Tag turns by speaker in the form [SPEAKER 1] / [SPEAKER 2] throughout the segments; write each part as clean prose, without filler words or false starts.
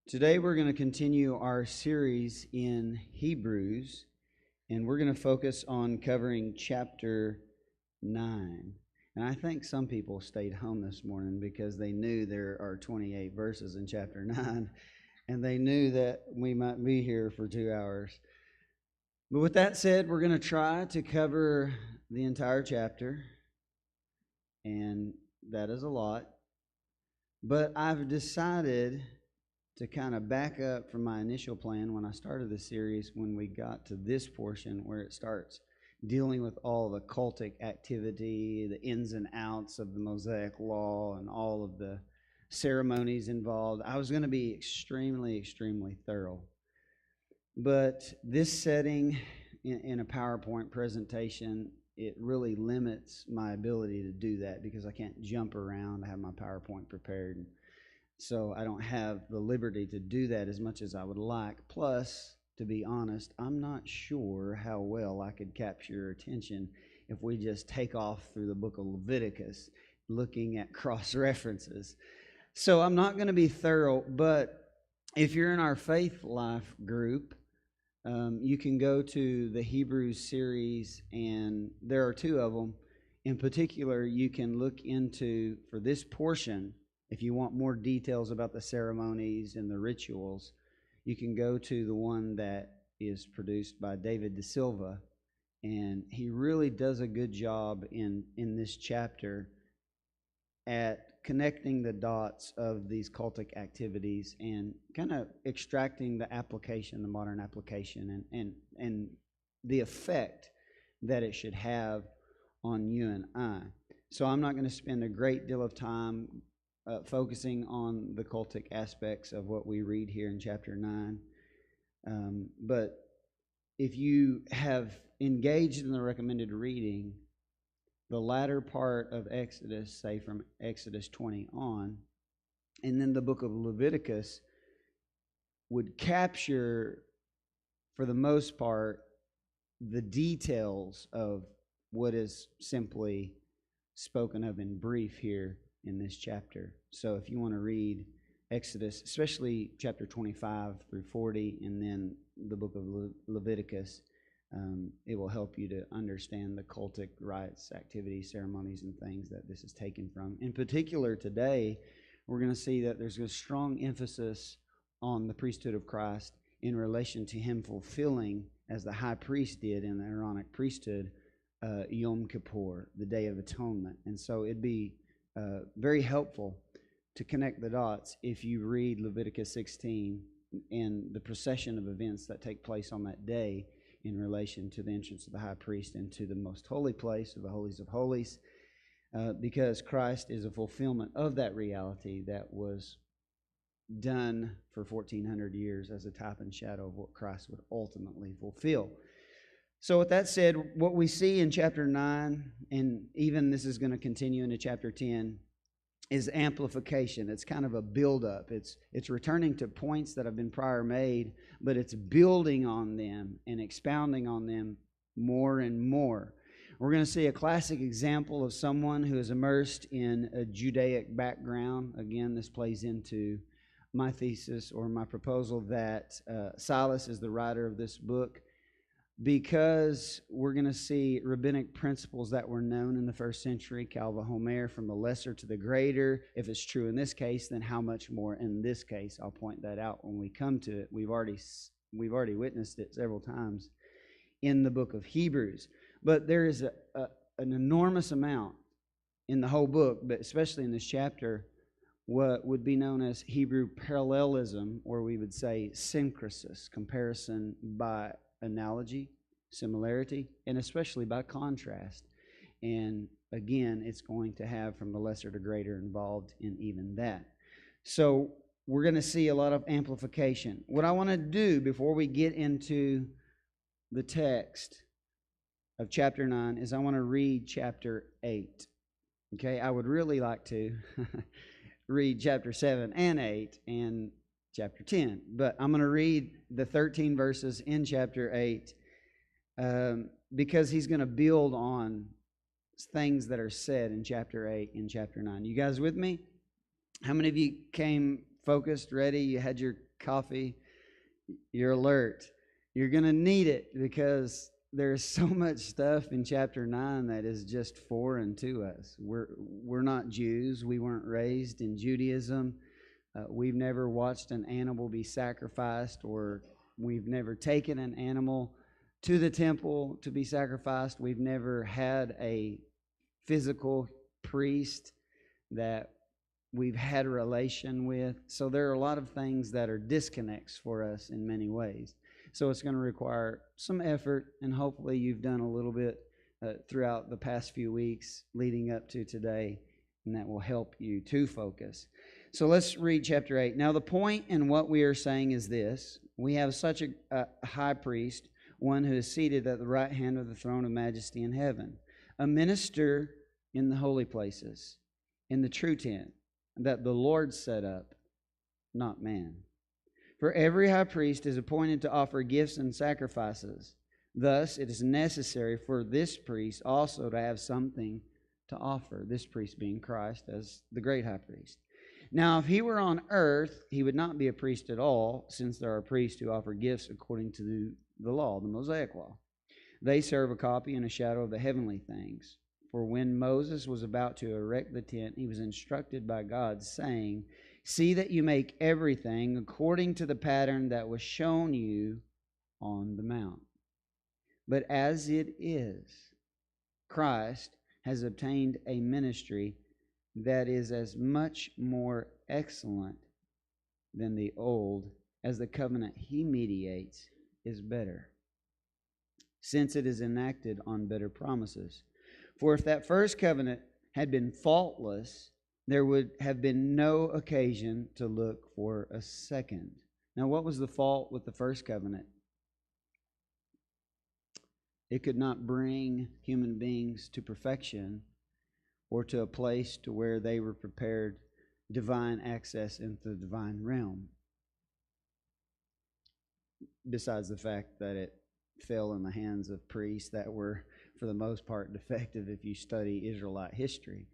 [SPEAKER 1] Today we're going to continue our series in Hebrews, and we're going to focus on covering chapter 9. And I think some people stayed home this morning because they knew there are 28 verses in chapter 9, and they knew that we might be here for 2 hours. But with that said, we're going to try to cover the entire chapter, and that is a lot. But I've decided to kind of back up from my initial plan when I started the series, when we got to this portion where it starts dealing with all the cultic activity, the ins and outs of the Mosaic law, and all of the ceremonies involved. I was going to be extremely thorough. But this setting in a PowerPoint presentation, it really limits my ability to do that because I can't jump around. I have my PowerPoint prepared. So I don't have the liberty to do that as much as I would like. Plus, to be honest, I'm not sure how well I could capture your attention if we just take off through the book of Leviticus looking at cross-references. So I'm not going to be thorough, but if you're in our Faith Life group, you can go to the Hebrews series, and there are 2 of them. In particular, you can look into, for this portion, if you want more details about the ceremonies and the rituals, you can go to the one that is produced by David De Silva, and he really does a good job in this chapter at connecting the dots of these cultic activities and kind of extracting the application, the modern application, and the effect that it should have on you and I. So I'm not going to spend a great deal of time focusing on the cultic aspects of what we read here in chapter 9. But if you have engaged in the recommended reading, the latter part of Exodus, say from Exodus 20 on, and then the book of Leviticus would capture, for the most part, the details of what is simply spoken of in brief here in this chapter. So if you want to read Exodus, especially chapter 25 through 40, and then the book of Leviticus, it will help you to understand the cultic rites, activities, ceremonies, and things that this is taken from. In particular, today, we're going to see that there's a strong emphasis on the priesthood of Christ in relation to him fulfilling, as the high priest did in the Aaronic priesthood, Yom Kippur, the Day of Atonement. And so it'd be very helpful to connect the dots if you read Leviticus 16 and the procession of events that take place on that day in relation to the entrance of the high priest into the most holy place of the holies of holies, because Christ is a fulfillment of that reality that was done for 1,400 years as a type and shadow of what Christ would ultimately fulfill. So with that said, what we see in chapter 9, and even this is going to continue into chapter 10, is amplification. It's kind of a build-up. It's returning to points that have been prior made, but it's building on them and expounding on them more and more. We're going to see a classic example of someone who is immersed in a Judaic background. Again, this plays into my thesis or my proposal that Silas is the writer of this book, because we're going to see rabbinic principles that were known in the first century, Calva Homer, from the lesser to the greater. If it's true in this case, then how much more in this case? I'll point that out when we come to it. We've already witnessed it several times in the book of Hebrews. But there is an enormous amount in the whole book, but especially in this chapter, what would be known as Hebrew parallelism, or we would say syncresis, comparison by analogy, similarity, and especially by contrast. And again, it's going to have from the lesser to greater involved in even that. So we're going to see a lot of amplification. What I want to do before we get into the text of chapter 9 is I want to read chapter 8. Okay, I would really like to read chapter 7 and 8 and chapter 10. But I'm going to read the 13 verses in chapter 8 because he's going to build on things that are said in chapter 8 and chapter 9. You guys with me? How many of you came focused, ready? You had your coffee, you're alert. You're going to need it because there's so much stuff in chapter 9 that is just foreign to us. We're not Jews. We weren't raised in Judaism. We've never watched an animal be sacrificed, or we've never taken an animal to the temple to be sacrificed. We've never had a physical priest that we've had a relation with. So there are a lot of things that are disconnects for us in many ways. So it's going to require some effort, and hopefully you've done a little bit throughout the past few weeks leading up to today, and that will help you to focus. So let's read chapter 8. Now the point in what we are saying is this: we have such a high priest, one who is seated at the right hand of the throne of majesty in heaven, a minister in the holy places, in the true tent that the Lord set up, not man. For every high priest is appointed to offer gifts and sacrifices. Thus it is necessary for this priest also to have something to offer, this priest being Christ as the great high priest. Now if he were on earth, he would not be a priest at all, since there are priests who offer gifts according to the law, the Mosaic law. They serve a copy and a shadow of the heavenly things. For when Moses was about to erect the tent, he was instructed by God, saying, "See that you make everything according to the pattern that was shown you on the mount." But as it is, Christ has obtained a ministry that is as much more excellent than the old, as the covenant he mediates is better, since it is enacted on better promises. For if that first covenant had been faultless, there would have been no occasion to look for a second. Now, what was the fault with the first covenant? It could not bring human beings to perfection or to a place to where they were prepared divine access into the divine realm. Besides the fact that it fell in the hands of priests that were, for the most part, defective if you study Israelite history.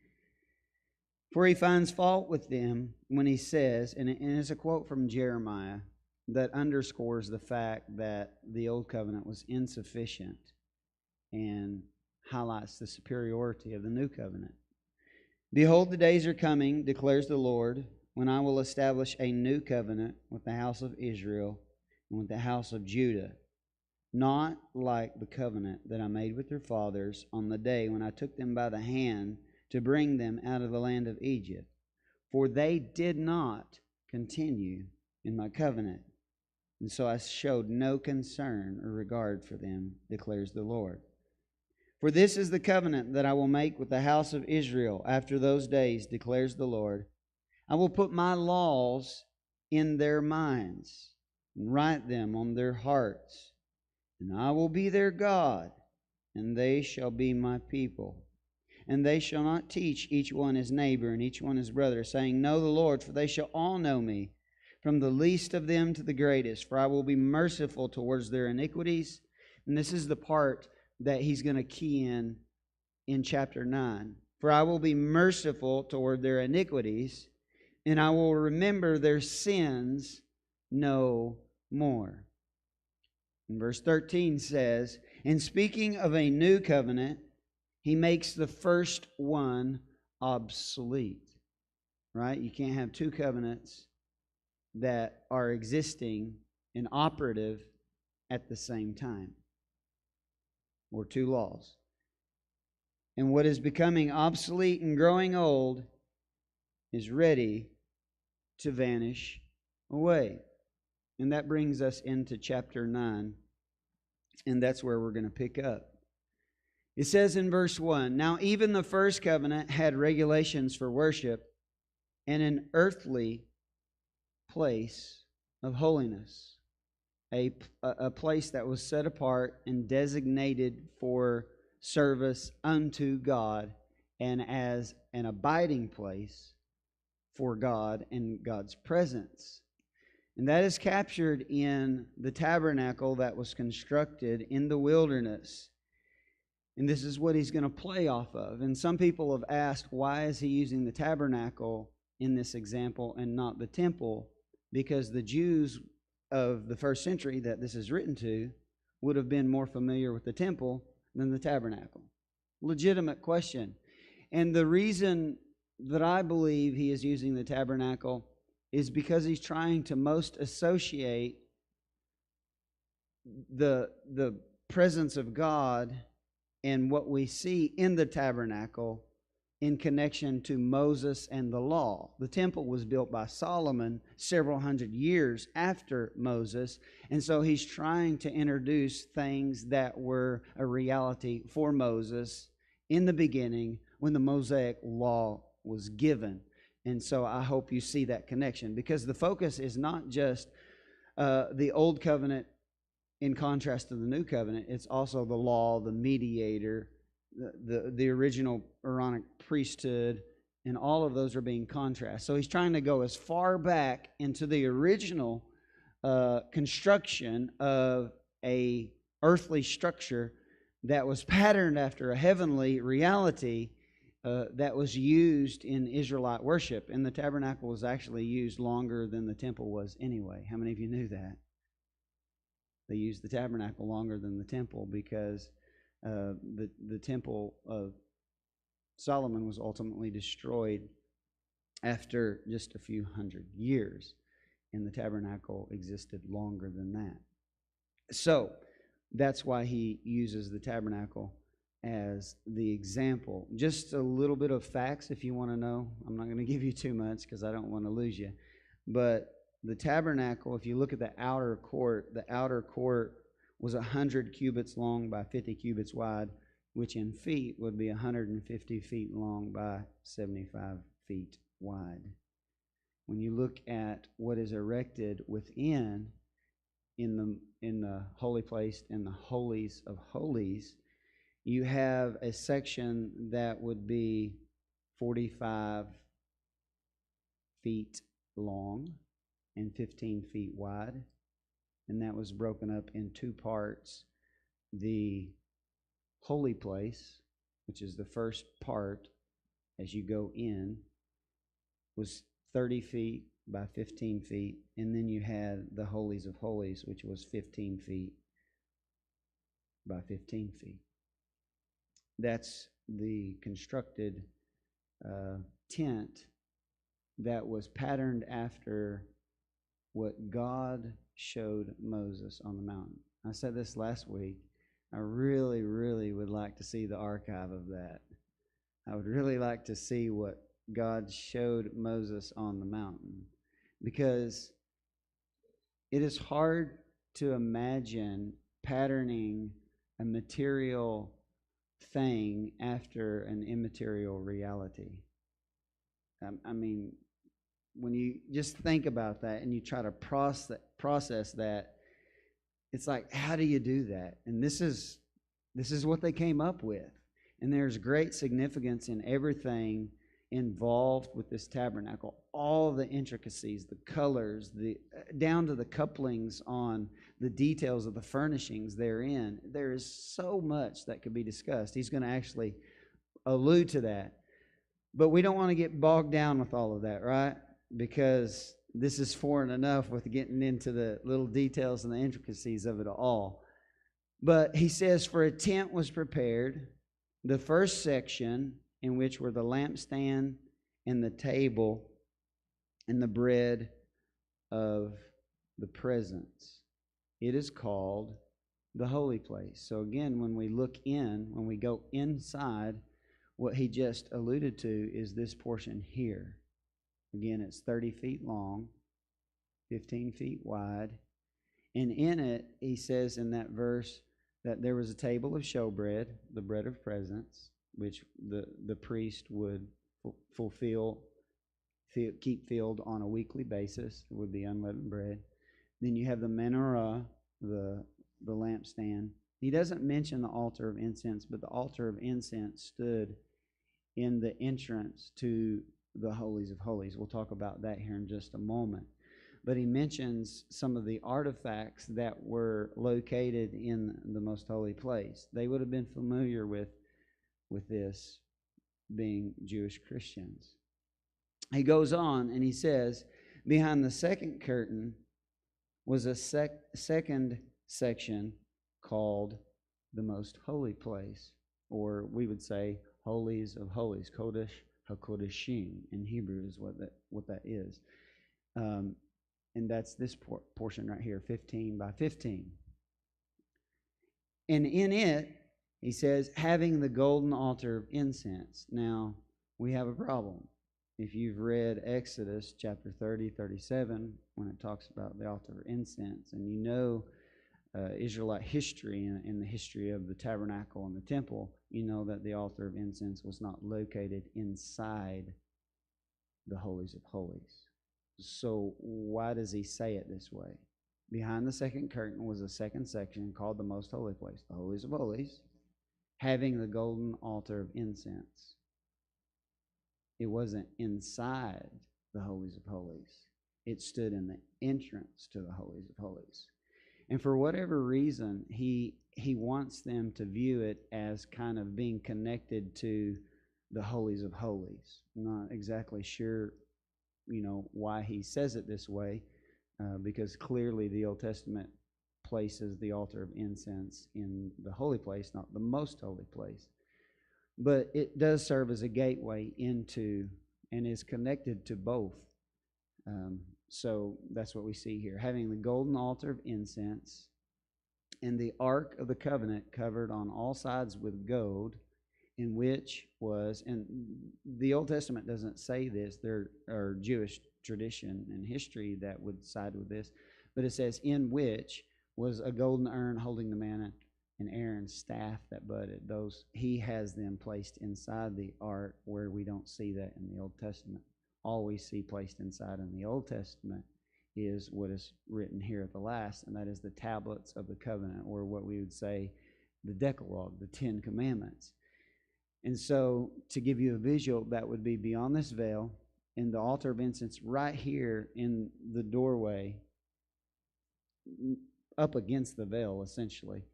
[SPEAKER 1] For he finds fault with them when he says, and it's a quote from Jeremiah that underscores the fact that the old covenant was insufficient and highlights the superiority of the new covenant. "Behold, the days are coming, declares the Lord, when I will establish a new covenant with the house of Israel and with the house of Judah, not like the covenant that I made with their fathers on the day when I took them by the hand to bring them out of the land of Egypt. For they did not continue in my covenant, and so I showed no concern or regard for them, declares the Lord. For this is the covenant that I will make with the house of Israel after those days, declares the Lord. I will put my laws in their minds and write them on their hearts. And I will be their God, and they shall be my people. And they shall not teach each one his neighbor and each one his brother, saying, Know the Lord, for they shall all know me, from the least of them to the greatest. For I will be merciful towards their iniquities." And this is the part that he's going to key in chapter 9. "For I will be merciful toward their iniquities, and I will remember their sins no more." And verse 13 says, "In speaking of a new covenant, he makes the first one obsolete." Right? You can't have two covenants that are existing and operative at the same time, or two laws. "And what is becoming obsolete and growing old is ready to vanish away." And that brings us into chapter 9, and that's where we're going to pick up. It says in verse 1, "Now even the first covenant had regulations for worship and an earthly place of holiness," a place that was set apart and designated for service unto God and as an abiding place for God and God's presence. And that is captured in the tabernacle that was constructed in the wilderness. And this is what he's going to play off of. And some people have asked, why is he using the tabernacle in this example and not the temple? because the Jews of the first century that this is written to would have been more familiar with the temple than the tabernacle. Legitimate question. And the reason that I believe he is using the tabernacle is because he's trying to most associate the presence of God and what we see in the tabernacle in connection to Moses and the law. The temple was built by Solomon several hundred years after Moses, and so he's trying to introduce things that were a reality for Moses in the beginning when the Mosaic law was given. And so I hope you see that connection, because the focus is not just the Old Covenant in contrast to the New Covenant. It's also the law, the mediator, the original Aaronic priesthood, and all of those are being contrasted. So he's trying to go as far back into the original construction of a earthly structure that was patterned after a heavenly reality that was used in Israelite worship. And the tabernacle was actually used longer than the temple was anyway. How many of you knew that? They used the tabernacle longer than the temple because the temple of Solomon was ultimately destroyed after just a few hundred years, and the tabernacle existed longer than that. So that's why he uses the tabernacle as the example. Just a little bit of facts if you want to know. I'm not going to give you too much because I don't want to lose you. But the tabernacle, if you look at the outer court was 100 cubits long by 50 cubits wide, which in feet would be 150 feet long by 75 feet wide. When you look at what is erected within in the holy place and the holies of holies, you have a section that would be 45 feet long and 15 feet wide, and that was broken up in two parts. The holy place, which is the first part as you go in, was 30 feet by 15 feet, and then you had the holies of holies, which was 15 feet by 15 feet. That's the constructed tent that was patterned after what God showed Moses on the mountain. I said this last week. I really, really would like to see the archive of that. I would really like to see what God showed Moses on the mountain, because it is hard to imagine patterning a material thing after an immaterial reality. I mean, when you just think about that and you try to process that, it's like, how do you do that? And this is what they came up with. And there's great significance in everything involved with this tabernacle. All the intricacies, the colors, down to the couplings on the details of the furnishings therein. There is so much that could be discussed. He's going to actually allude to that. But we don't want to get bogged down with all of that, right? Because this is foreign enough with getting into the little details and the intricacies of it all. But he says, for a tent was prepared, the first section, in which were the lampstand and the table and the bread of the presence. It is called the holy place. So again, when we go inside, what he just alluded to is this portion here. Again, it's 30 feet long, 15 feet wide. And in it, he says in that verse that there was a table of showbread, the bread of presence, which the priest would keep filled on a weekly basis. It would be unleavened bread. Then you have the menorah, the lampstand. He doesn't mention the altar of incense, but the altar of incense stood in the entrance to the holies of holies. We'll talk about that here in just a moment. But he mentions some of the artifacts that were located in the most holy place. They would have been familiar with this, being Jewish Christians. He goes on and he says Behind the second curtain was a second section called the most holy place, or we would say holies of holies, Kodesh HaKodeshim in Hebrew is what that is. And that's this portion right here, 15 by 15. And in it, he says, having the golden altar of incense. Now, we have a problem. If you've read Exodus chapter 30, 37, when it talks about the altar of incense, and you know Israelite history and the history of the tabernacle and the temple, you know that the altar of incense was not located inside the holies of holies. So why does he say it this way? Behind the second curtain was a second section called the most holy place, the holies of holies, having the golden altar of incense. It wasn't inside the holies of holies. It stood in the entrance to the holies of holies. And for whatever reason, he wants them to view it as kind of being connected to the holies of holies. I'm not exactly sure, why he says it this way, because clearly the Old Testament places the altar of incense in the holy place, not the most holy place. But it does serve as a gateway into and is connected to both. So that's what we see here. Having the golden altar of incense and the Ark of the Covenant covered on all sides with gold, in which was, and the Old Testament doesn't say this, there are Jewish tradition and history that would side with this, but it says, in which was a golden urn holding the manna and Aaron's staff that budded. Those, he has them placed inside the ark, where we don't see that in the Old Testament. All we see placed inside in the Old Testament is what is written here at the last, and that is the tablets of the covenant, or what we would say the Decalogue, the 10 Commandments. And so, to give you a visual, that would be beyond this veil, in the altar of incense right here in the doorway, up against the veil, essentially,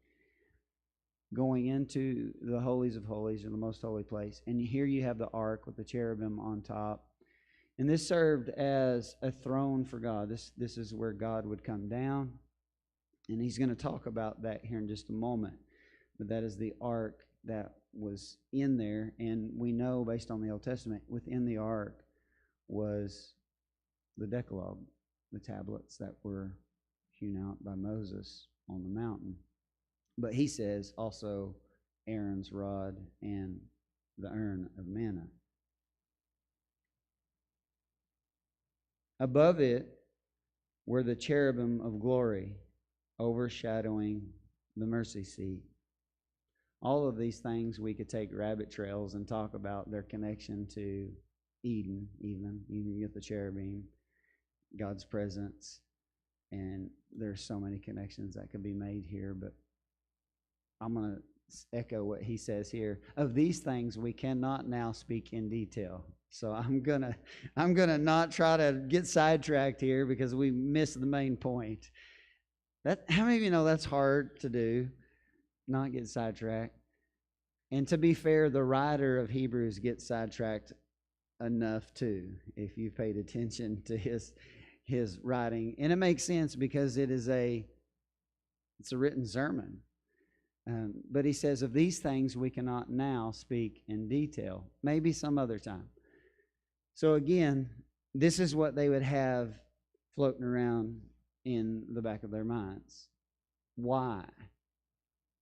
[SPEAKER 1] going into the holies of holies, or the most holy place. And here you have the ark with the cherubim on top. And this served as a throne for God. This is where God would come down. And he's going to talk about that here in just a moment. But that is the ark that was in there. And we know, based on the Old Testament, within the ark was the Decalogue, the tablets that were hewn out by Moses on the mountain. But he says also Aaron's rod and the urn of manna. Above it were the cherubim of glory, overshadowing the mercy seat. All of these things we could take rabbit trails and talk about their connection to Eden, even. You get the cherubim, God's presence, and there's so many connections that could be made here, but I'm going to echo what he says here. Of these things we cannot now speak in detail. So I'm gonna not try to get sidetracked here, because we missed the main point. How many of you know that's hard to do? Not get sidetracked. And to be fair, the writer of Hebrews gets sidetracked enough too, if you paid attention to his writing. And it makes sense, because it's a written sermon. But he says, of these things we cannot now speak in detail. Maybe some other time. So again, this is what they would have floating around in the back of their minds. Why?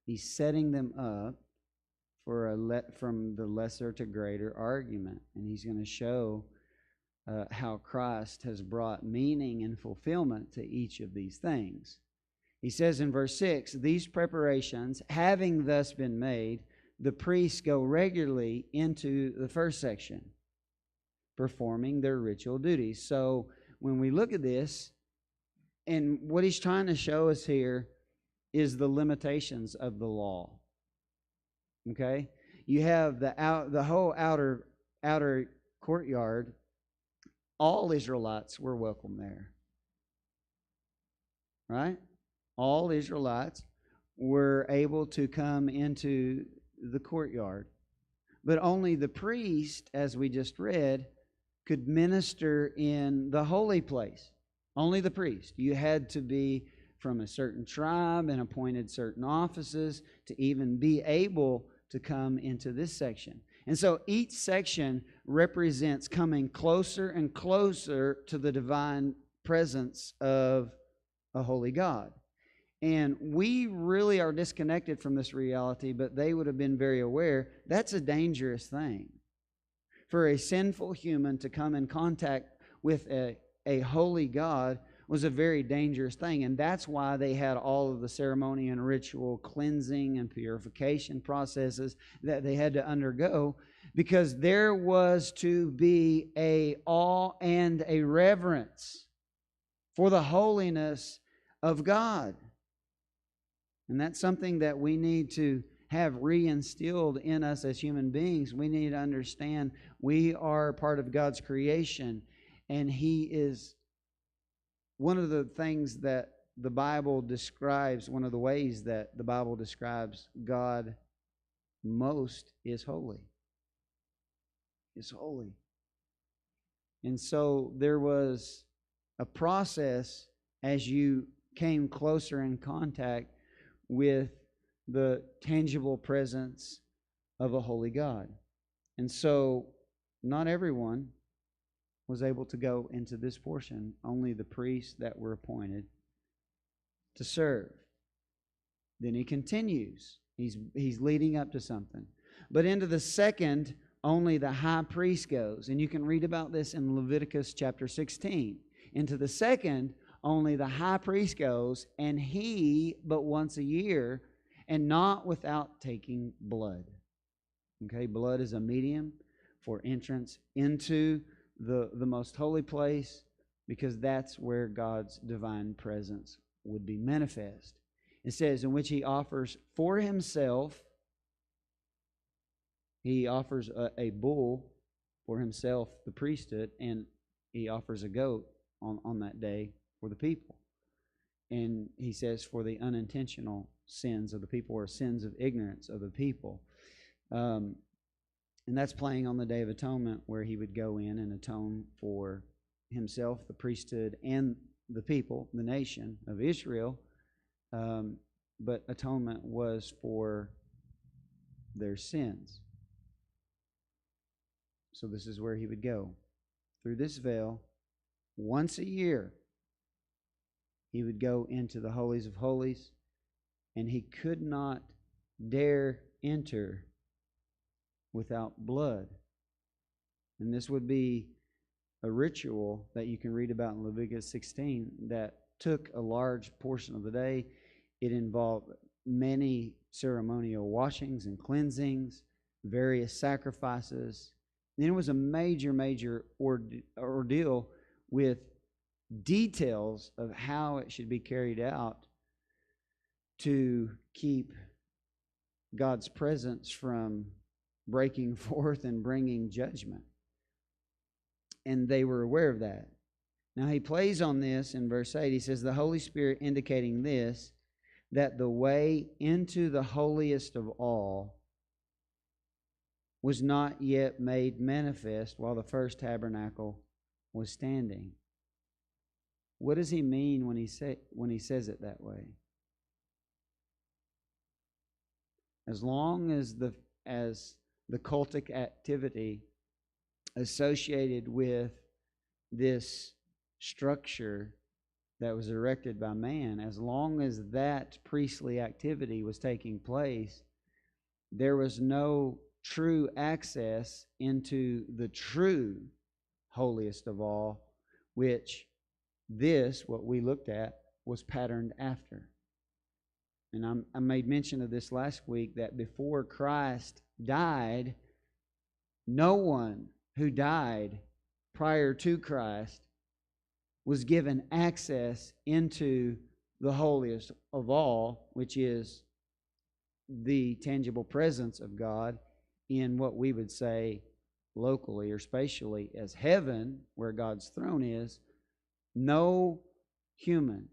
[SPEAKER 1] He's setting them up for from the lesser to greater argument. And he's going to show how Christ has brought meaning and fulfillment to each of these things. He says in verse 6, these preparations, having thus been made, the priests go regularly into the first section, performing their ritual duties. So when we look at this, and what he's trying to show us here is the limitations of the law. Okay? You have the whole outer courtyard. All Israelites were welcome there. Right? All Israelites were able to come into the courtyard. But only the priest, as we just read, could minister in the holy place. Only the priest. You had to be from a certain tribe and appointed certain offices to even be able to come into this section. And so each section represents coming closer and closer to the divine presence of a holy God. And we really are disconnected from this reality, but they would have been very aware that's a dangerous thing. For a sinful human to come in contact with a holy God was a very dangerous thing. And that's why they had all of the ceremony and ritual cleansing and purification processes that they had to undergo, because there was to be a awe and a reverence for the holiness of God. And that's something that we need to have reinstilled in us as human beings. We need to understand we are part of God's creation, and He is one of the things that the Bible describes, one of the ways that the Bible describes God most is holy. Is holy. And so there was a process as you came closer in contact with the tangible presence of a holy God. And so not everyone was able to go into this portion. Only the priests that were appointed to serve. Then he continues. He's leading up to something. But into the second, only the high priest goes. And you can read about this in Leviticus chapter 16. Into the second, only the high priest goes, and he but once a year, and not without taking blood. Okay, blood is a medium for entrance into the most holy place, because that's where God's divine presence would be manifest. It says, in which he offers for himself, he offers a bull for himself, the priesthood, and he offers a goat on that day for the people. And he says for the unintentional sins of the people, or sins of ignorance of the people. And that's playing on the Day of Atonement, where he would go in and atone for himself, the priesthood, and the people, the nation of Israel. But atonement was for their sins. So this is where he would go. Through this veil, once a year, he would go into the holies of holies, and he could not dare enter without blood. And this would be a ritual that you can read about in Leviticus 16 that took a large portion of the day. It involved many ceremonial washings and cleansings, various sacrifices. And it was a major ordeal with details of how it should be carried out to keep God's presence from breaking forth and bringing judgment. And they were aware of that. Now he plays on this in verse 8. He says, the Holy Spirit indicating this, that the way into the holiest of all was not yet made manifest while the first tabernacle was standing. What does he mean when he says it that way? As long as the cultic activity associated with this structure that was erected by man, as long as that priestly activity was taking place, there was no true access into the true holiest of all, which this, what we looked at, was patterned after. And I made mention of this last week, that before Christ died, no one who died prior to Christ was given access into the holiest of all, which is the tangible presence of God in what we would say locally or spatially as heaven, where God's throne is. No human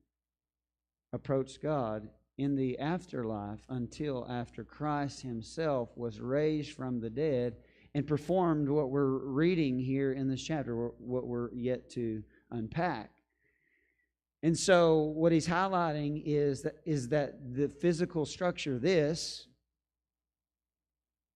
[SPEAKER 1] approached God in the afterlife until after Christ himself was raised from the dead and performed what we're reading here in this chapter, what we're yet to unpack. And so what he's highlighting is that the physical structure, this,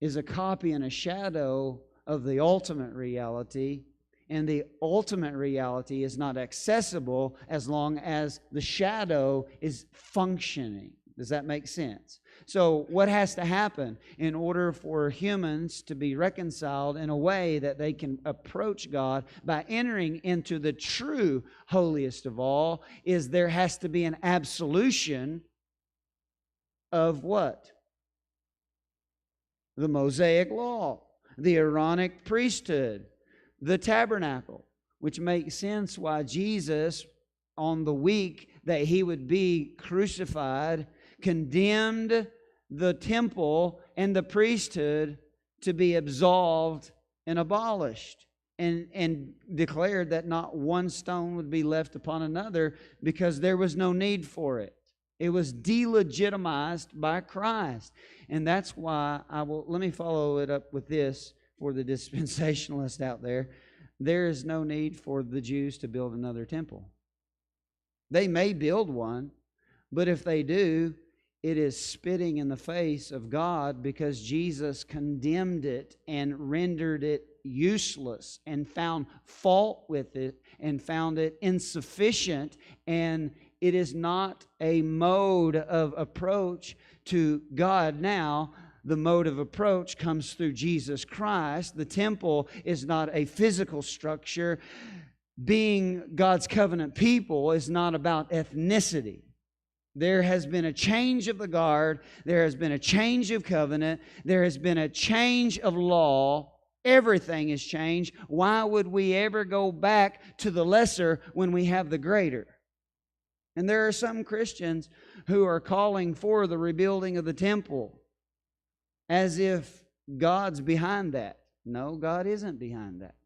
[SPEAKER 1] is a copy and a shadow of the ultimate reality. And the ultimate reality is not accessible as long as the shadow is functioning. Does that make sense? So what has to happen in order for humans to be reconciled in a way that they can approach God by entering into the true holiest of all is there has to be an absolution of what? The Mosaic law, the Aaronic priesthood, the tabernacle, which makes sense why Jesus, on the week that he would be crucified, condemned the temple and the priesthood to be absolved and abolished, and declared that not one stone would be left upon another because there was no need for it. It was delegitimized by Christ. And that's why let me follow it up with this for the dispensationalists out there. There is no need for the Jews to build another temple. They may build one, but if they do, it is spitting in the face of God because Jesus condemned it and rendered it useless and found fault with it and found it insufficient, and it is not a mode of approach to God now. The mode of approach comes through Jesus Christ. The temple is not a physical structure. Being God's covenant people is not about ethnicity. There has been a change of the guard. There has been a change of covenant. There has been a change of law. Everything has changed. Why would we ever go back to the lesser when we have the greater? And there are some Christians who are calling for the rebuilding of the temple as if God's behind that. No, God isn't behind that.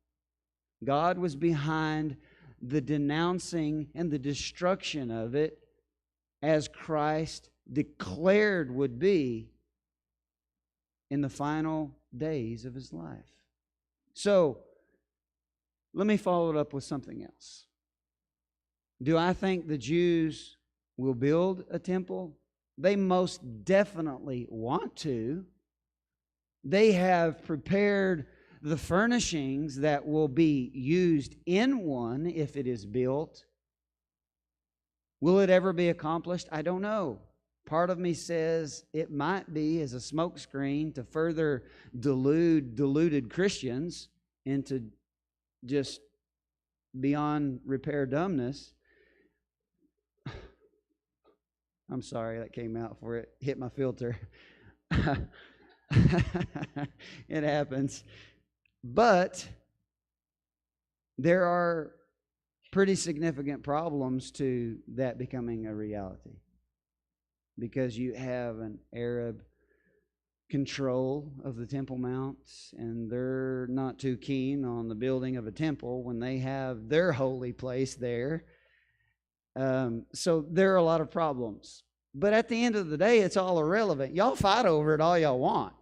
[SPEAKER 1] God was behind the denouncing and the destruction of it, as Christ declared would be in the final days of His life. So, let me follow it up with something else. Do I think the Jews will build a temple? They most definitely want to. They have prepared the furnishings that will be used in one if it is built. Will it ever be accomplished? I don't know. Part of me says it might be as a smokescreen to further delude deluded Christians into just beyond repair dumbness. I'm sorry, that came out for it. Hit my filter. It happens. But there are pretty significant problems to that becoming a reality, because you have an Arab control of the Temple Mount, and they're not too keen on the building of a temple when they have their holy place there. So there are a lot of problems. But at the end of the day, it's all irrelevant. Y'all fight over it all y'all want.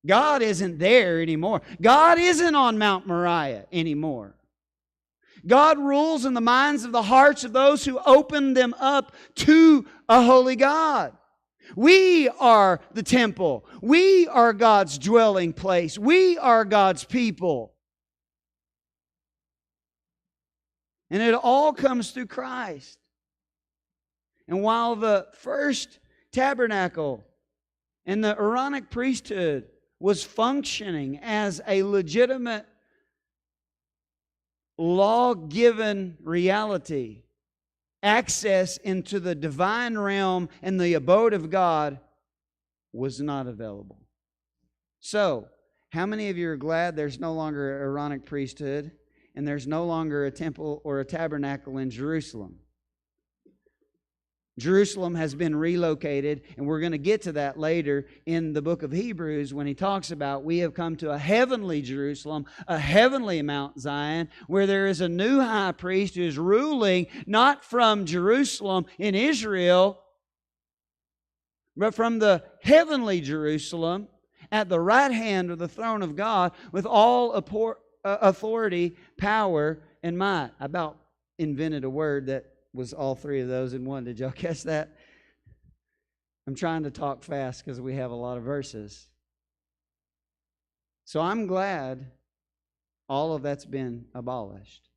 [SPEAKER 1] God isn't there anymore. God isn't on Mount Moriah anymore. God rules in the minds of the hearts of those who open them up to a holy God. We are the temple. We are God's dwelling place. We are God's people. And it all comes through Christ. And while the first tabernacle and the Aaronic priesthood was functioning as a legitimate law-given reality, access into the divine realm and the abode of God was not available. So, how many of you are glad there's no longer an Aaronic priesthood and there's no longer a temple or a tabernacle in Jerusalem? Jerusalem has been relocated, and we're going to get to that later in the book of Hebrews when he talks about we have come to a heavenly Jerusalem, a heavenly Mount Zion, where there is a new high priest who is ruling not from Jerusalem in Israel, but from the heavenly Jerusalem, at the right hand of the throne of God with all authority, power, and might. I about invented a word that was all three of those in one. Did y'all catch that? I'm trying to talk fast because we have a lot of verses. So I'm glad all of that's been abolished.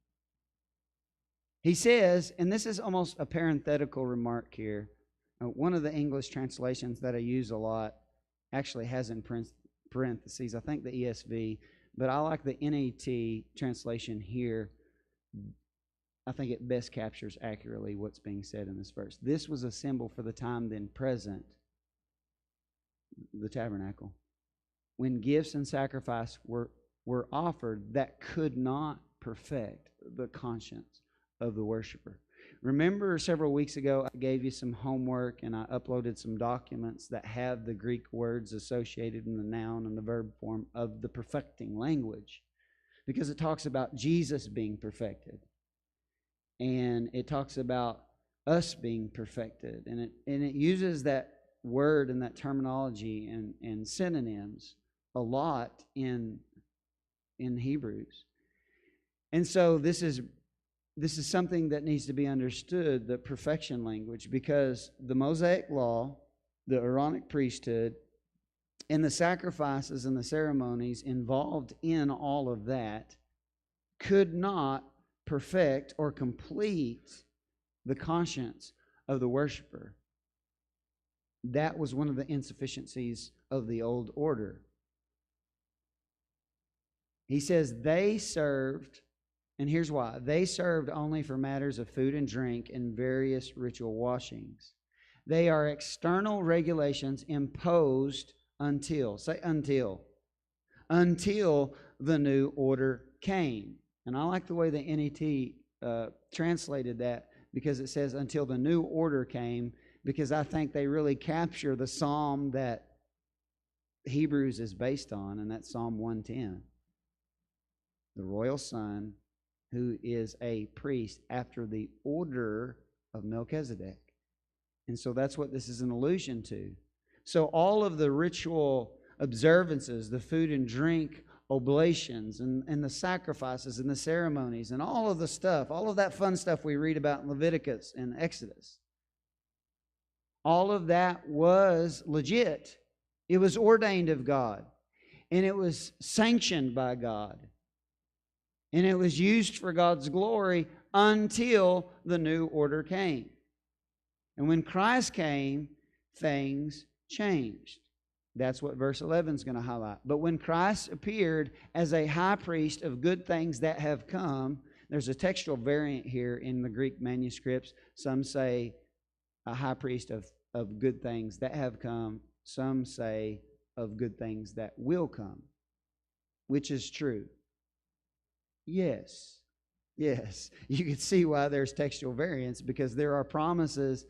[SPEAKER 1] He says, and this is almost a parenthetical remark here. One of the English translations that I use a lot actually has in parentheses, I think the ESV, but I like the NET translation here. I think it best captures accurately what's being said in this verse. This was a symbol for the time then present, the tabernacle, when gifts and sacrifice were offered that could not perfect the conscience of the worshiper. Remember several weeks ago I gave you some homework and I uploaded some documents that have the Greek words associated in the noun and the verb form of the perfecting language, because it talks about Jesus being perfected and it talks about us being perfected, and it uses that word and that terminology and synonyms a lot in Hebrews. And so this is something that needs to be understood, the perfection language, because the Mosaic law, the Aaronic priesthood, and the sacrifices and the ceremonies involved in all of that could not perfect or complete the conscience of the worshiper. That was one of the insufficiencies of the old order. He says they served, and here's why. They served only for matters of food and drink and various ritual washings. They are external regulations imposed until the new order came. And I like the way the NET translated that, because it says until the new order came, because I think they really capture the psalm that Hebrews is based on, and that's Psalm 110. The royal son who is a priest after the order of Melchizedek. And so that's what this is an allusion to. So all of the ritual observances, the food and drink oblations and the sacrifices and the ceremonies and all of the stuff, all of that fun stuff we read about in Leviticus and Exodus, all of that was legit. It was ordained of God, and it was sanctioned by God, and it was used for God's glory until the new order came. And when Christ came, things changed. That's what verse 11 is going to highlight. But when Christ appeared as a high priest of good things that have come, there's a textual variant here in the Greek manuscripts. Some say a high priest of good things that have come. Some say of good things that will come. Which is true? Yes. Yes. You can see why there's textual variance, because there are promises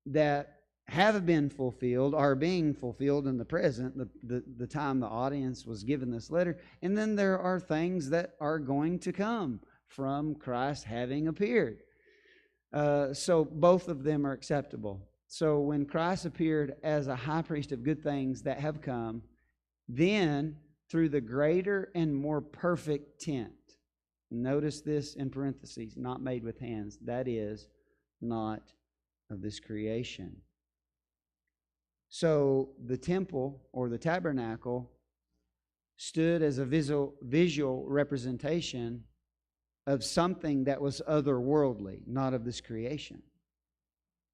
[SPEAKER 1] that have been fulfilled, are being fulfilled in the present, the time the audience was given this letter. And then there are things that are going to come from Christ having appeared. So both of them are acceptable. So when Christ appeared as a high priest of good things that have come, then through the greater and more perfect tent, notice this in parentheses, not made with hands, that is, not of this creation. So the temple or the tabernacle stood as a visual representation of something that was otherworldly, not of this creation.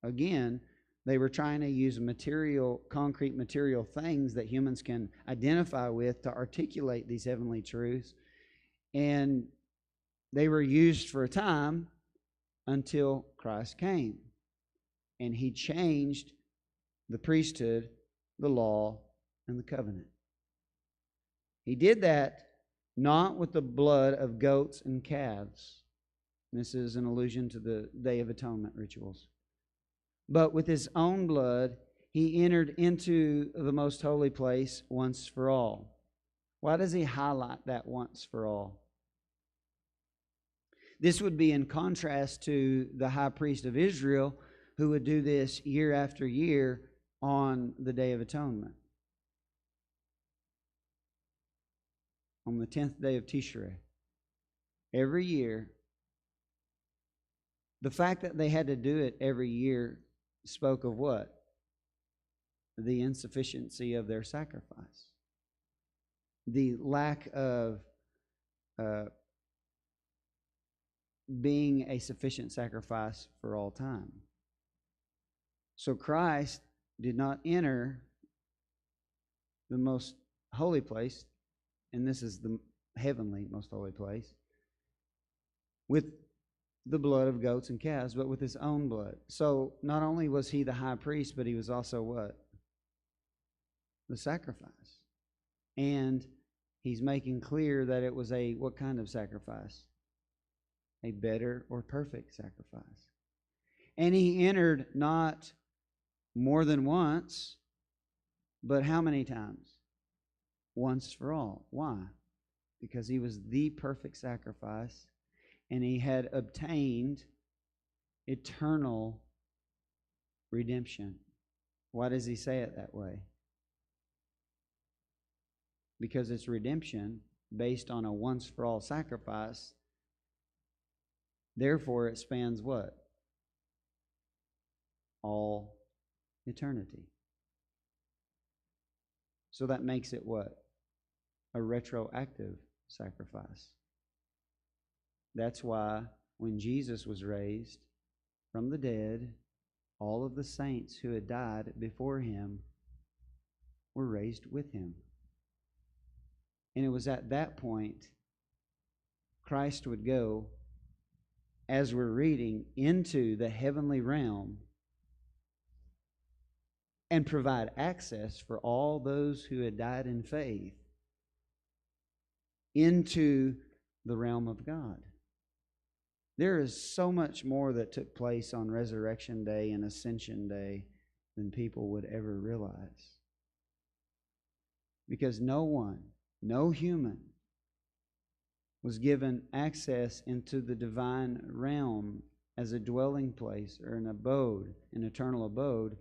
[SPEAKER 1] Again, they were trying to use concrete material things that humans can identify with to articulate these heavenly truths. And they were used for a time until Christ came. And He changed the priesthood, the law, and the covenant. He did that not with the blood of goats and calves. This is an allusion to the Day of Atonement rituals. But with His own blood, He entered into the most holy place once for all. Why does He highlight that once for all? This would be in contrast to the high priest of Israel, who would do this year after year on the Day of Atonement. on the 10th day of Tishrei. Every year. The fact that they had to do it every year spoke of what? The insufficiency of their sacrifice. The lack of being a sufficient sacrifice for all time. So Christ did not enter the most holy place, and this is the heavenly most holy place, with the blood of goats and calves, but with his own blood. So not only was he the high priest, but he was also what? The sacrifice. And he's making clear that it was a what kind of sacrifice? A better or perfect sacrifice. And he entered not more than once, but how many times? Once for all. Why? Because he was the perfect sacrifice, and he had obtained eternal redemption. Why does he say it that way? Because it's redemption based on a once-for-all sacrifice. Therefore, it spans what? All eternity. So that makes it what? A retroactive sacrifice. That's why when Jesus was raised from the dead, all of the saints who had died before him were raised with him. And it was at that point Christ would go, as we're reading, into the heavenly realm and provide access for all those who had died in faith into the realm of God. There is so much more that took place on Resurrection Day and Ascension Day than people would ever realize. Because no one, no human, was given access into the divine realm as a dwelling place or an abode, an eternal abode,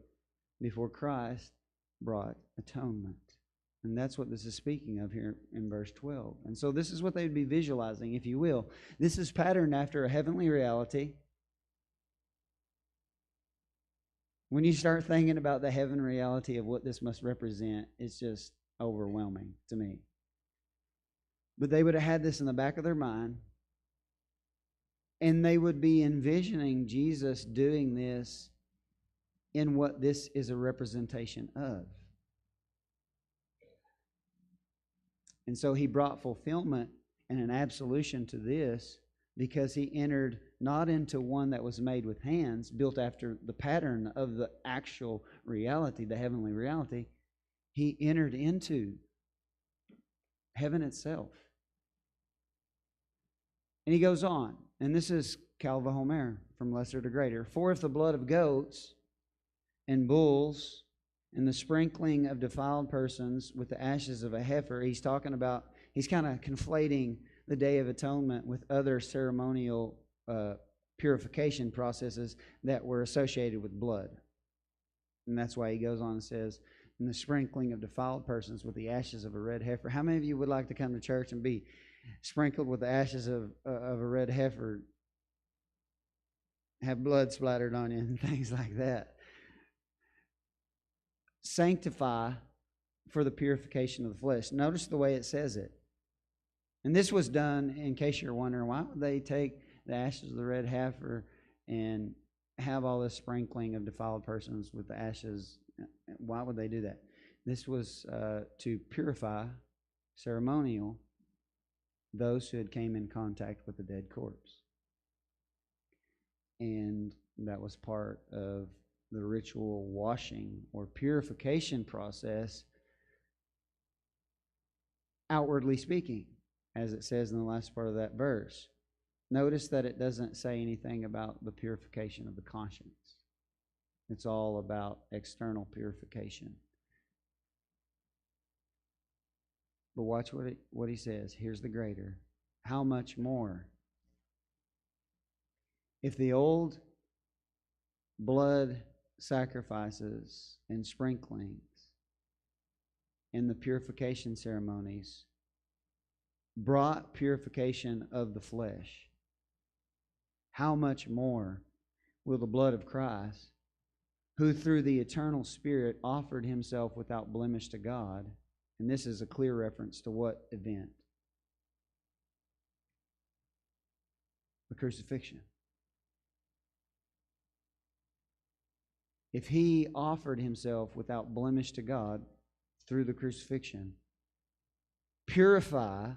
[SPEAKER 1] before Christ brought atonement. And that's what this is speaking of here in verse 12. And so this is what they'd be visualizing, if you will. This is patterned after a heavenly reality. When you start thinking about the heaven reality of what this must represent, it's just overwhelming to me. But they would have had this in the back of their mind, and they would be envisioning Jesus doing this in what this is a representation of. And so he brought fulfillment and an absolution to this because he entered not into one that was made with hands, built after the pattern of the actual reality, the heavenly reality. He entered into heaven itself. And he goes on, and this is Calva Homer, from lesser to greater. For if the blood of goats and bulls and the sprinkling of defiled persons with the ashes of a heifer, he's kind of conflating the Day of Atonement with other ceremonial purification processes that were associated with blood. And that's why he goes on and says, and the sprinkling of defiled persons with the ashes of a red heifer. How many of you would like to come to church and be sprinkled with the ashes of a red heifer, have blood splattered on you and things like that? Sanctify for the purification of the flesh. Notice the way it says it. And this was done, in case you're wondering, why would they take the ashes of the red heifer and have all this sprinkling of defiled persons with the ashes? Why would they do that? This was to purify, ceremonial, those who had came in contact with the dead corpse. And that was part of the ritual washing or purification process, outwardly speaking, as it says in the last part of that verse. Notice that it doesn't say anything about the purification of the conscience. It's all about external purification. But watch what he says. Here's the greater. How much more? If the old blood sacrifices and sprinklings and the purification ceremonies brought purification of the flesh, how much more will the blood of Christ, who through the eternal Spirit offered himself without blemish to God, and this is a clear reference to what event? The crucifixion. If he offered himself without blemish to God through the crucifixion, purify,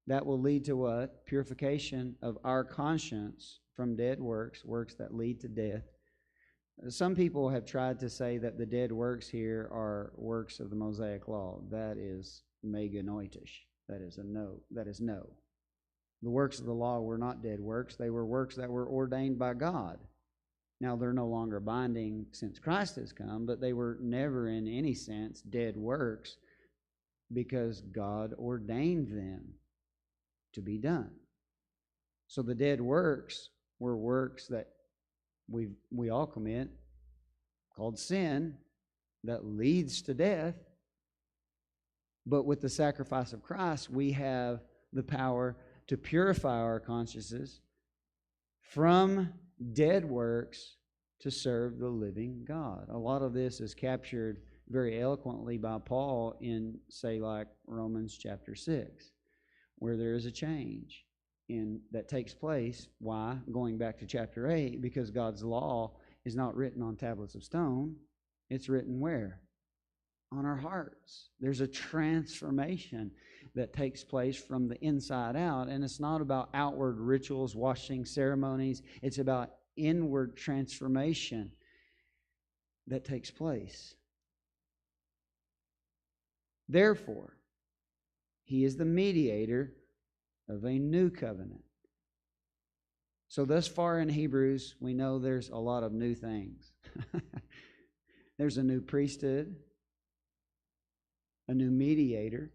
[SPEAKER 1] that will lead to what? Purification of our conscience from dead works, works that lead to death. Some people have tried to say that the dead works here are works of the Mosaic Law. That is meganoitish. That is a no. That is no. The works of the law were not dead works. They were works that were ordained by God. Now, they're no longer binding since Christ has come, but they were never in any sense dead works because God ordained them to be done. So the dead works were works that we all commit, called sin, that leads to death. But with the sacrifice of Christ, we have the power to purify our consciences from dead works to serve the living God. A lot of this is captured very eloquently by Paul in, say, like Romans chapter 6, where there is a change that takes place. Why? Going back to chapter 8, because God's law is not written on tablets of stone. It's written where? On our hearts. There's a transformation that takes place from the inside out, and it's not about outward rituals, washing ceremonies. It's about inward transformation that takes place. Therefore, he is the mediator of a new covenant. So thus far in Hebrews, we know there's a lot of new things. There's a new priesthood, a new mediator,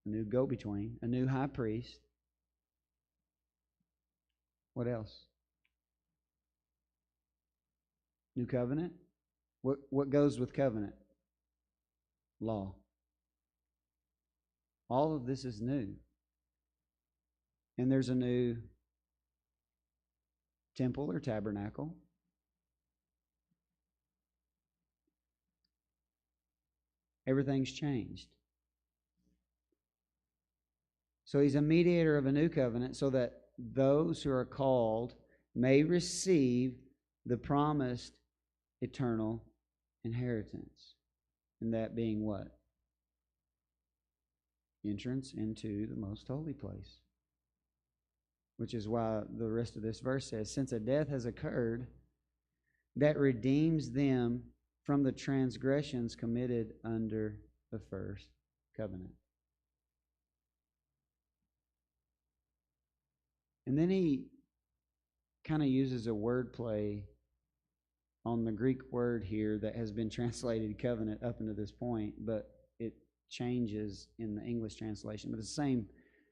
[SPEAKER 1] a new go-between, a new high priest. What else? New covenant. What goes with covenant? Law. All of this is new. And there's a new temple or tabernacle. Everything's changed. So he's a mediator of a new covenant so that those who are called may receive the promised eternal inheritance. And that being what? Entrance into the most holy place. Which is why the rest of this verse says, since a death has occurred that redeems them from the transgressions committed under the first covenant. And then he kind of uses a word play on the Greek word here that has been translated covenant up until this point, but it changes in the English translation. But it's the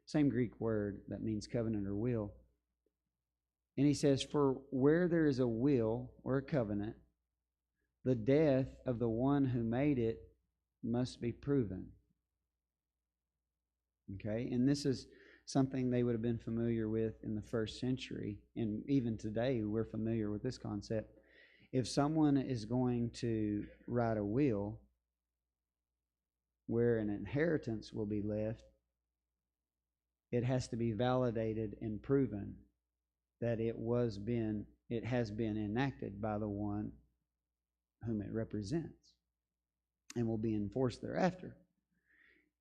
[SPEAKER 1] same Greek word that means covenant or will. And he says, for where there is a will or a covenant, the death of the one who made it must be proven. Okay? And this is something they would have been familiar with in the first century. And even today, we're familiar with this concept. If someone is going to write a will where an inheritance will be left, it has to be validated and proven that it has been enacted by the one whom it represents and will be enforced thereafter.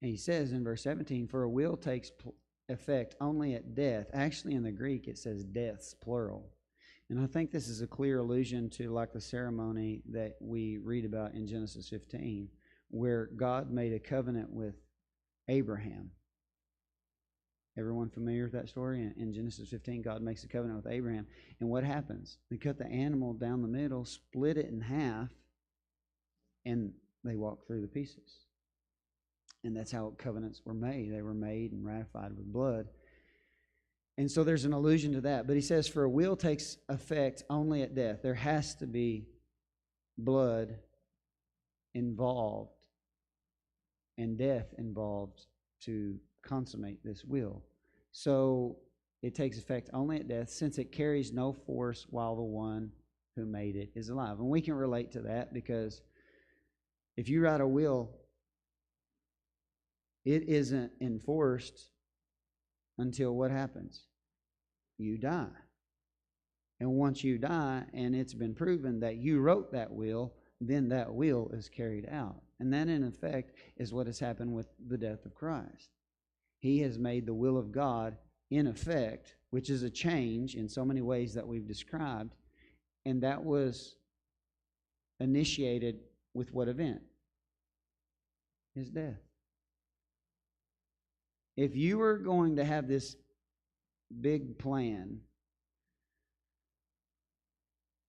[SPEAKER 1] And he says in verse 17, for a will takes effect only at death. Actually, in the Greek, it says deaths, plural. And I think this is a clear allusion to like the ceremony that we read about in Genesis 15, where God made a covenant with Abraham. Everyone familiar with that story? In Genesis 15, God makes a covenant with Abraham. And what happens? They cut the animal down the middle, split it in half, and they walk through the pieces. And that's how covenants were made. They were made and ratified with blood. And so there's an allusion to that. But he says, for a will takes effect only at death. There has to be blood involved and death involved to consummate this will. So it takes effect only at death, since it carries no force while the one who made it is alive. And we can relate to that because if you write a will, it isn't enforced until what happens? You die. And once you die and it's been proven that you wrote that will, then that will is carried out. And that, in effect, is what has happened with the death of Christ. He has made the will of God in effect, which is a change in so many ways that we've described, and that was initiated with what event? His death. If you were going to have this big plan,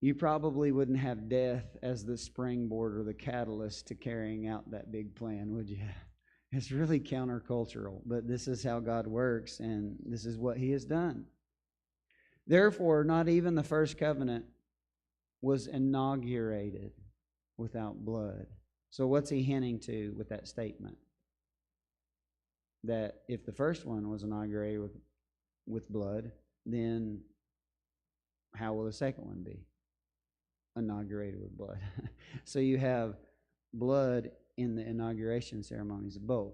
[SPEAKER 1] you probably wouldn't have death as the springboard or the catalyst to carrying out that big plan, would you? It's really countercultural, but this is how God works, and this is what He has done. Therefore, not even the first covenant was inaugurated without blood. So what's He hinting to with that statement? That if the first one was inaugurated with blood, then how will the second one be inaugurated with blood? So you have blood in the inauguration ceremonies, both.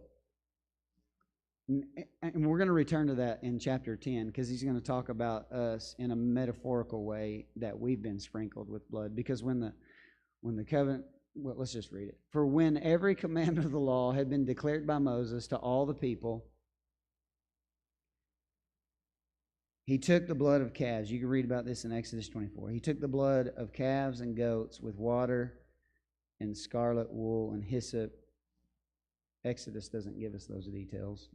[SPEAKER 1] And we're going to return to that in chapter 10, because he's going to talk about us in a metaphorical way that we've been sprinkled with blood. Because when the covenant, well, let's just read it. For when every commandment of the law had been declared by Moses to all the people, he took the blood of calves. You can read about this in Exodus 24. He took the blood of calves and goats with water and scarlet wool and hyssop. Exodus doesn't give us those details,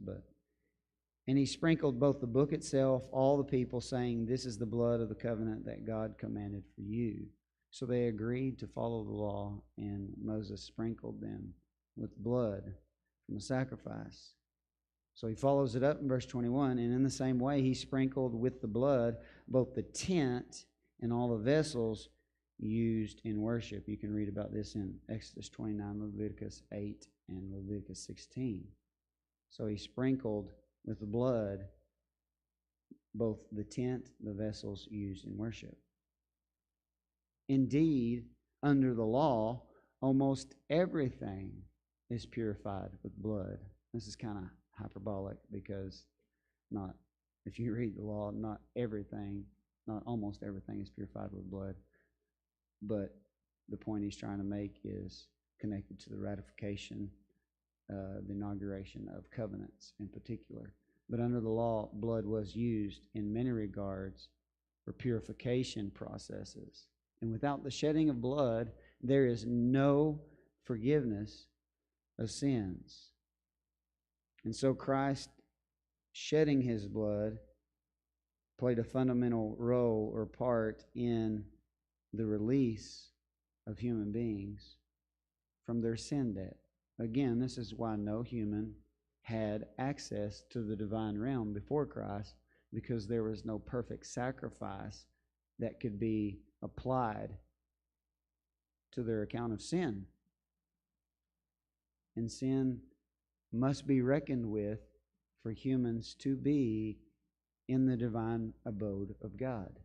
[SPEAKER 1] and he sprinkled both the book itself, all the people, saying, "This is the blood of the covenant that God commanded for you." So they agreed to follow the law, and Moses sprinkled them with blood from the sacrifice. So he follows it up in verse 21, and in the same way he sprinkled with the blood both the tent and all the vessels used in worship. You can read about this in Exodus 29, Leviticus 8, and Leviticus 16. So he sprinkled with the blood both the tent, the vessels used in worship. Indeed, under the law, almost everything is purified with blood. This is kind of hyperbolic because if you read the law, not almost everything is purified with blood. But the point he's trying to make is connected to the ratification, the inauguration of covenants in particular. But under the law, blood was used in many regards for purification processes. And without the shedding of blood, there is no forgiveness of sins. And so Christ shedding His blood played a fundamental role or part in the release of human beings from their sin debt. Again, this is why no human had access to the divine realm before Christ, because there was no perfect sacrifice that could be applied to their account of sin. And sin must be reckoned with for humans to be in the divine abode of God.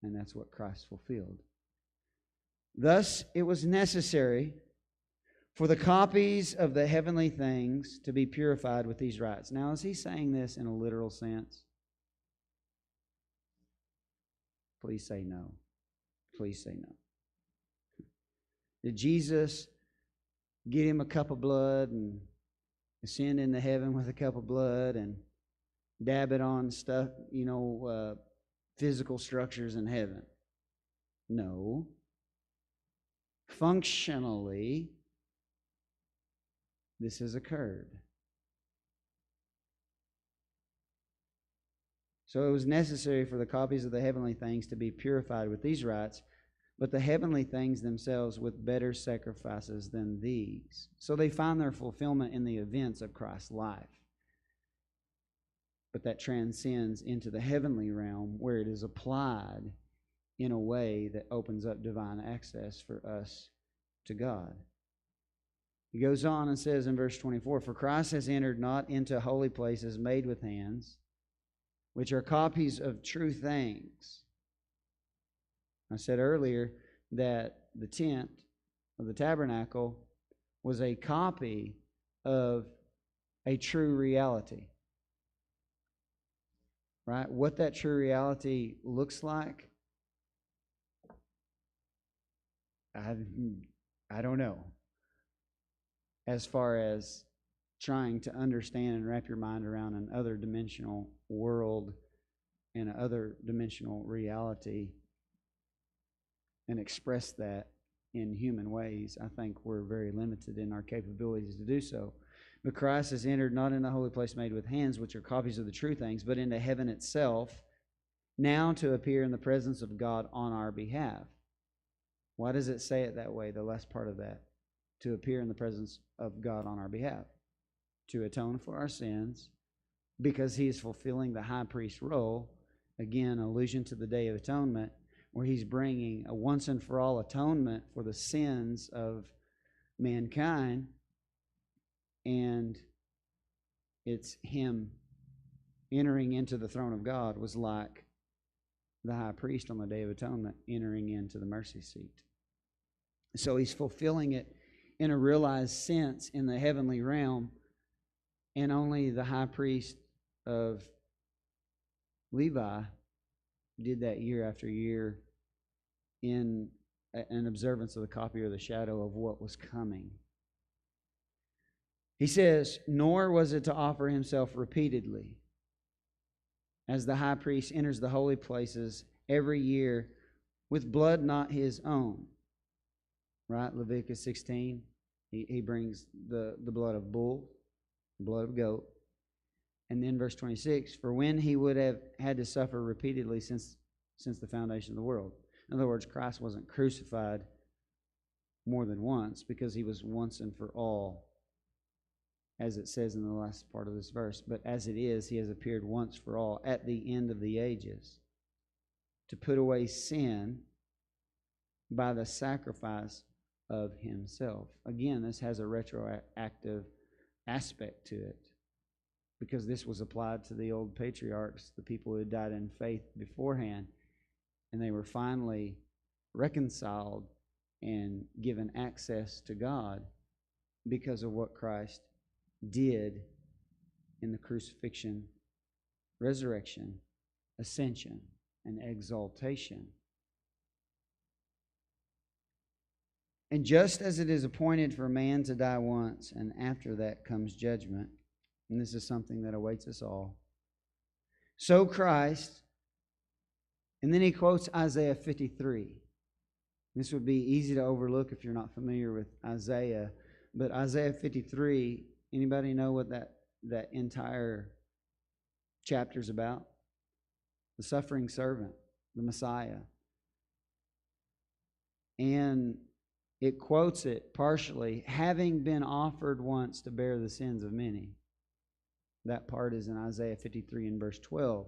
[SPEAKER 1] And that's what Christ fulfilled. Thus, it was necessary for the copies of the heavenly things to be purified with these rites. Now, is he saying this in a literal sense? Please say no. Please say no. Did Jesus get him a cup of blood and ascend into heaven with a cup of blood and dab it on stuff, physical structures in heaven? No. Functionally, this has occurred. So it was necessary for the copies of the heavenly things to be purified with these rites, but the heavenly things themselves with better sacrifices than these. So they find their fulfillment in the events of Christ's life. But that transcends into the heavenly realm where it is applied in a way that opens up divine access for us to God. He goes on and says in verse 24, "For Christ has entered not into holy places made with hands, which are copies of true things. I said earlier that the tent of the tabernacle was a copy of a true reality. Right? What that true reality looks like, I don't know. As far as trying to understand and wrap your mind around an other dimensional world and an other dimensional reality and express that in human ways, I think we're very limited in our capabilities to do so. But Christ has entered not in the holy place made with hands, which are copies of the true things, but into heaven itself, now to appear in the presence of God on our behalf. Why does it say it that way, the last part of that? To appear in the presence of God on our behalf. To atone for our sins, because He is fulfilling the high priest role. Again, allusion to the Day of Atonement, where He's bringing a once and for all atonement for the sins of mankind. And it's Him entering into the throne of God was like the high priest on the Day of Atonement entering into the mercy seat. So He's fulfilling it in a realized sense in the heavenly realm, and only the high priest of Levi did that year after year in an observance of the copy or the shadow of what was coming. He says, nor was it to offer Himself repeatedly, as the high priest enters the holy places every year with blood not his own. Right? Leviticus 16, he brings the blood of bull, the blood of goat. And then verse 26, for when He would have had to suffer repeatedly since the foundation of the world. In other words, Christ wasn't crucified more than once because He was once and for all, as it says in the last part of this verse. But as it is, He has appeared once for all at the end of the ages to put away sin by the sacrifice of Himself. Again, this has a retroactive aspect to it, because this was applied to the old patriarchs, the people who had died in faith beforehand, and they were finally reconciled and given access to God because of what Christ did in the crucifixion, resurrection, ascension, and exaltation. And just as it is appointed for man to die once, and after that comes judgment, and this is something that awaits us all, so Christ, and then he quotes Isaiah 53. This would be easy to overlook if you're not familiar with Isaiah, but Isaiah 53, anybody know what that entire chapter is about? The suffering servant, the Messiah. And it quotes it partially, having been offered once to bear the sins of many. That part is in Isaiah 53 and verse 12.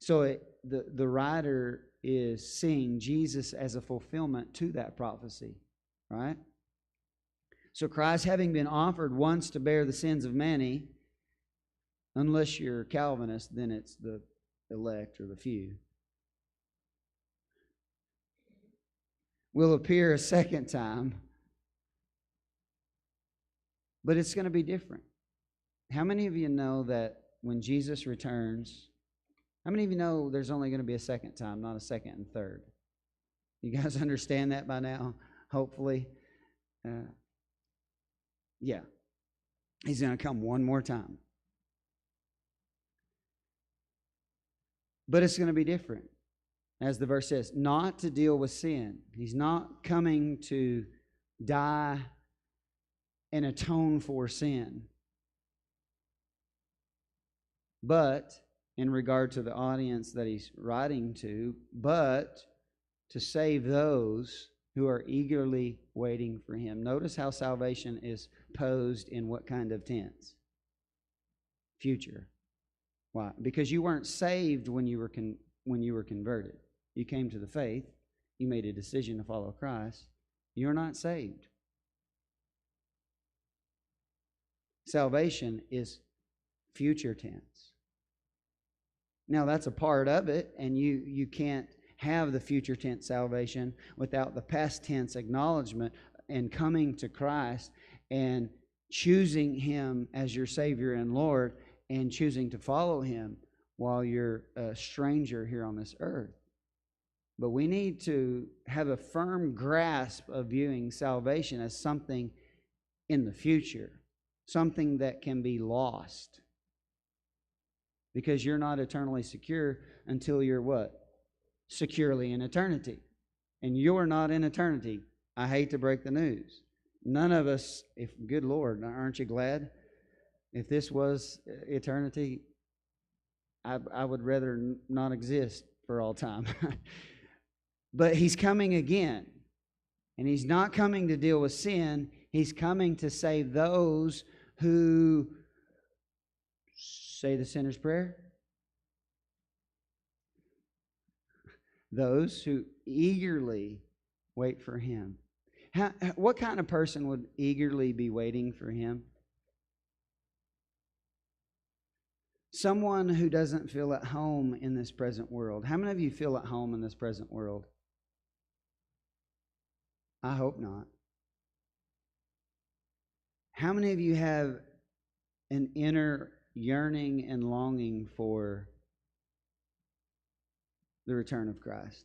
[SPEAKER 1] So the writer is seeing Jesus as a fulfillment to that prophecy, right? So Christ, having been offered once to bear the sins of many, unless you're Calvinist, then it's the elect or the few, will appear a second time, but it's going to be different. How many of you know that when Jesus returns, how many of you know there's only going to be a second time, not a second and third? You guys understand that by now, hopefully? Yeah. He's going to come one more time. But it's going to be different. As the verse says, not to deal with sin. He's not coming to die and atone for sin. But, in regard to the audience that He's writing to, but to save those who are eagerly waiting for Him. Notice how salvation is posed in what kind of tense? Future. Why? Because you weren't saved when you were converted. You came to the faith. You made a decision to follow Christ. You're not saved. Salvation is future tense. Now, that's a part of it, and you can't have the future tense salvation without the past tense acknowledgement and coming to Christ and choosing Him as your Savior and Lord and choosing to follow Him while you're a stranger here on this earth. But we need to have a firm grasp of viewing salvation as something in the future, something that can be lost. Because you're not eternally secure until you're what? Securely in eternity. And you're not in eternity. I hate to break the news. None of us, good Lord, aren't you glad? If this was eternity, I would rather not exist for all time. But He's coming again. And He's not coming to deal with sin. He's coming to save those who say the sinner's prayer. Those who eagerly wait for Him. What kind of person would eagerly be waiting for Him? Someone who doesn't feel at home in this present world. How many of you feel at home in this present world? I hope not. How many of you have an inner yearning and longing for the return of Christ?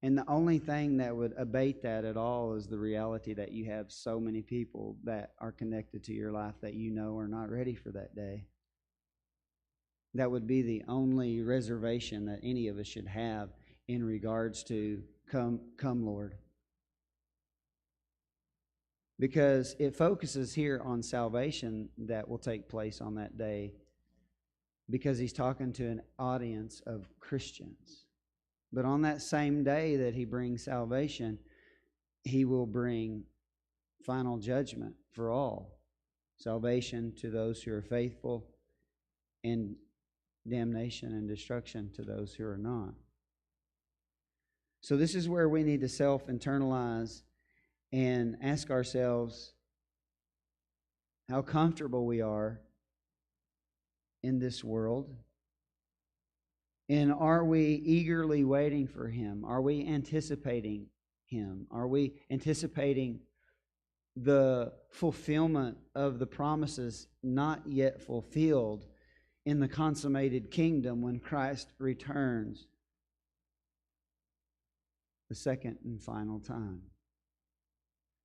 [SPEAKER 1] And the only thing that would abate that at all is the reality that you have so many people that are connected to your life that you know are not ready for that day. That would be the only reservation that any of us should have in regards to come Lord. Because it focuses here on salvation that will take place on that day, because He's talking to an audience of Christians. But on that same day that He brings salvation, He will bring final judgment for all. Salvation to those who are faithful, and damnation and destruction to those who are not. So this is where we need to self-internalize and ask ourselves how comfortable we are in this world. And are we eagerly waiting for Him? Are we anticipating Him? Are we anticipating the fulfillment of the promises not yet fulfilled in the consummated kingdom when Christ returns the second and final time?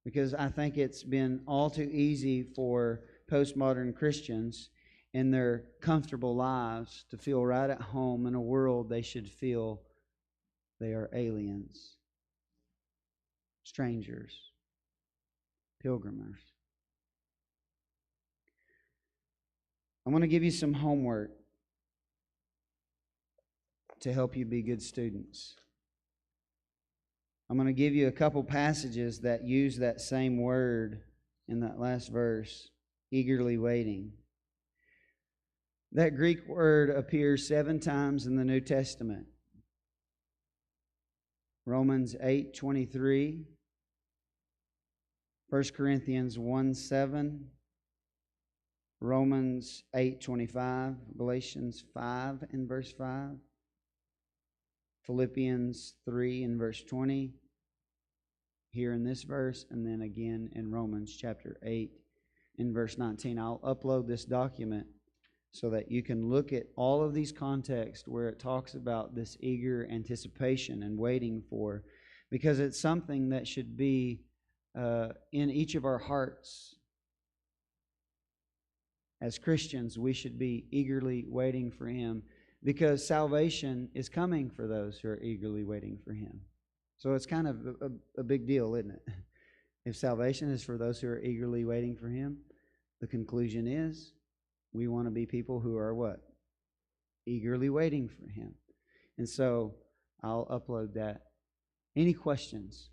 [SPEAKER 1] Because I think it's been all too easy for postmodern Christians in their comfortable lives to feel right at home in a world they should feel they are aliens, strangers, pilgrims. I want to give you some homework to help you be good students. I'm going to give you a couple passages that use that same word in that last verse, eagerly waiting. That Greek word appears 7 times in the New Testament. Romans 8:23, 1 Corinthians 1:7, Romans 8:25, Galatians 5 and verse 5, Philippians 3 and verse 20, here in this verse, and then again in Romans chapter 8 and verse 19. I'll upload this document so that you can look at all of these contexts where it talks about this eager anticipation and waiting for, because it's something that should be in each of our hearts. As Christians, we should be eagerly waiting for Him, because salvation is coming for those who are eagerly waiting for Him. So it's kind of a big deal, isn't it? If salvation is for those who are eagerly waiting for Him, the conclusion is we want to be people who are what? Eagerly waiting for Him. And so I'll upload that. Any questions?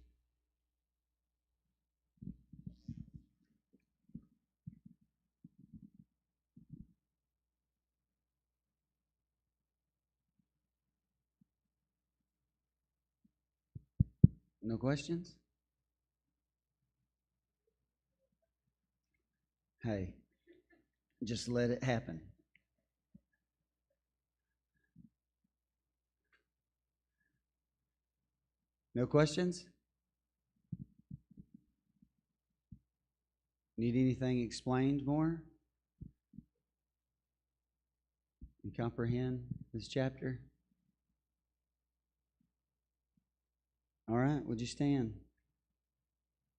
[SPEAKER 1] No questions? Hey, just let it happen. No questions? Need anything explained more? You comprehend this chapter? All right, would you stand?